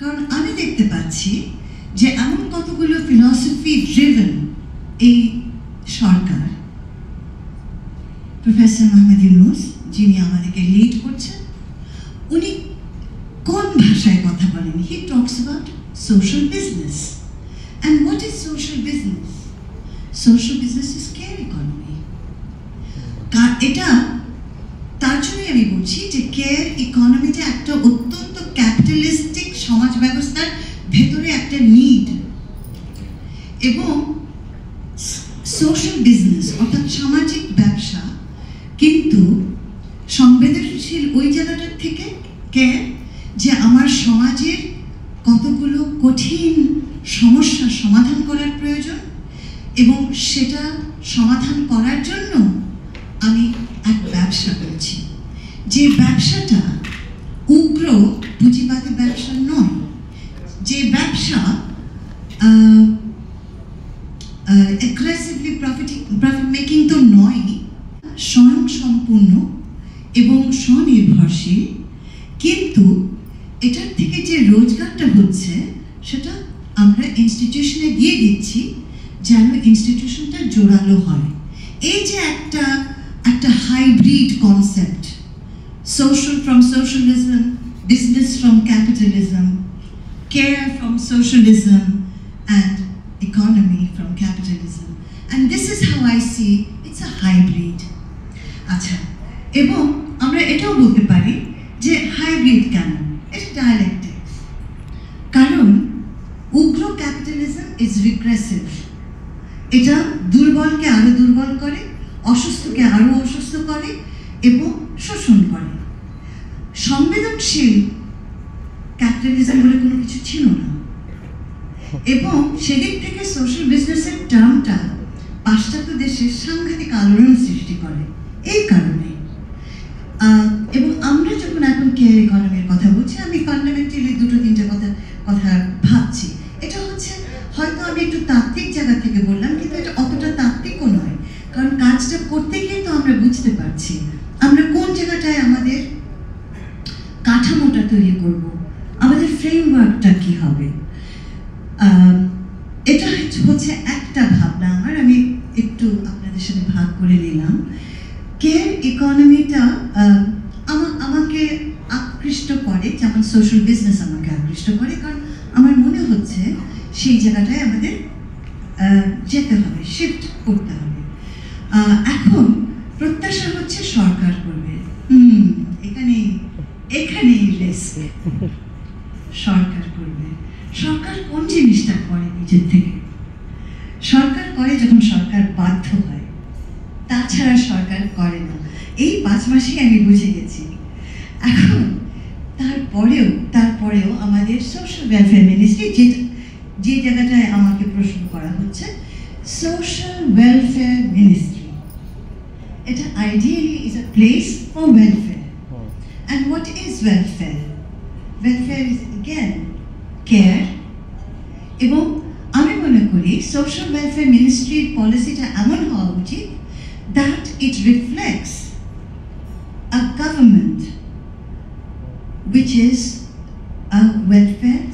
কারণ আমি দেখতে পাচ্ছি যে এমন কতগুলো ফিলসফি ড্রিভেন এই সরকার, প্রফেসর মোহাম্মদ ইউনূস যিনি আমাদেরকে লিড করছেন, উনি কোন ভাষায় কথা বলেন? হি talks about social business. And what is social business? Social business is care economy. এটা তার জন্যই আমি বলছি যে কেয়ার ইকোনমিটা একটা অত্যন্ত ক্যাপিটালিস্টিক সমাজ ব্যবস্থার ভেতরে একটা নিড, এবং সোশ্যাল বিজনেস অর্থাৎ সামাজিক ব্যবসা কিন্তু সংবেদনশীল ওই জায়গাটার থেকে কেয়ার যে আমার সমাজের কতগুলো কঠিন সমস্যার সমাধান করার প্রয়োজন, এবং সেটা সমাধান করার জন্য আমি এক ব্যবসা করছি, যে ব্যবসাটা উগ্র পুঁজিবাদী ব্যবসা নয়, যে ব্যবসা অ্যাগ্রেসিভলি প্রফিট মেকিং তো নয়, স্বয়ং সম্পূর্ণ এবং স্বনির্ভরশীল, কিন্তু এটার থেকে যে রোজগারটা হচ্ছে সেটা আমরা ইনস্টিটিউশনে দিয়ে দিচ্ছি যেন ইনস্টিটিউশনটা জোরালো হয়। এই যে একটা hybrid concept, social from socialism, business from capitalism, care from socialism, and economy from capitalism. And this is how I see it's a hybrid. আচ্ছা, এবং আমরা এটাও বলতে পারি যে হাইব্রিড কেন? এটা ডায়ালেকটিক্স। কারণ উগ্র ক্যাপিটালিজম ইজ রিগ্রেসিভ, এটা দুর্বলকে আরো দুর্বল করে, অসুস্থকে আরো অসুস্থ করে এবং শোষণ করে। সংবেদনশীল ক্যাপিটালিজম বলে কোনো কিছু ছিল না, এবং সেদিক থেকে সোশ্যাল বিজনেসের টার্মটা পাশ্চাত্য দেশে সাংঘাতিক আলোড়ন সৃষ্টি করে এই কারণে। এবং আমরা যখন এখন কেয়ার ইকোনমির কথা বলছি, আমি ফান্ডামেন্টালি দুটো তিনটে কথা ভাবছি। এটা হচ্ছে হয়তো আমি একটু তাত্ত্বিক জায়গা থেকে বললাম, কিন্তু এটা অতটা তাত্ত্বিকও নয়, কারণ কাজটা করতে গিয়ে তো আমরা বুঝতে পারছি আমরা কোন জায়গাটায় আমাদের কাঠামোটা তৈরি করব, আমাদের ফ্রেমওয়ার্কটা কি হবে। এটা হচ্ছে একটা ভাবনা আমার, আমি একটু আপনাদের সাথে ভাগ করে নিলাম। কেয়ার ইকোনমিটা আমাকে আকৃষ্ট করে, যেমন সোশ্যাল বিজনেস আমাকে আকৃষ্ট করে, কারণ আমার মনে হচ্ছে সেই জায়গাটায় আমাদের যেতে হবে, শিফট করতে হবে। এখন প্রত্যাশা হচ্ছে সরকার করবে, এখানেই রেস্ক। সরকার করবে। সরকার কোন জিনিসটা করে নিজের থেকে? সরকার করে যখন সরকার বাধ্য হয়, তাছাড়া সরকার করে না। এই 5 মাসেই আমি বুঝে গেছি। এখন তারপরেও আমাদের সোশ্যাল ওয়েলফেয়ার মিনিস্ট্রি, যে জায়গাটায় আমাকে প্রশ্ন করা হচ্ছে, সোশ্যাল ওয়েলফেয়ার মিনিস্ট্রি, এটা ideally is a place for welfare. And what is welfare? Welfare is again care. এবং আমি মনে করি সোশ্যাল ওয়েলফেয়ার মিনিস্ট্রির পলিসিটা এমন হওয়া উচিত that it reflects a government which is a welfare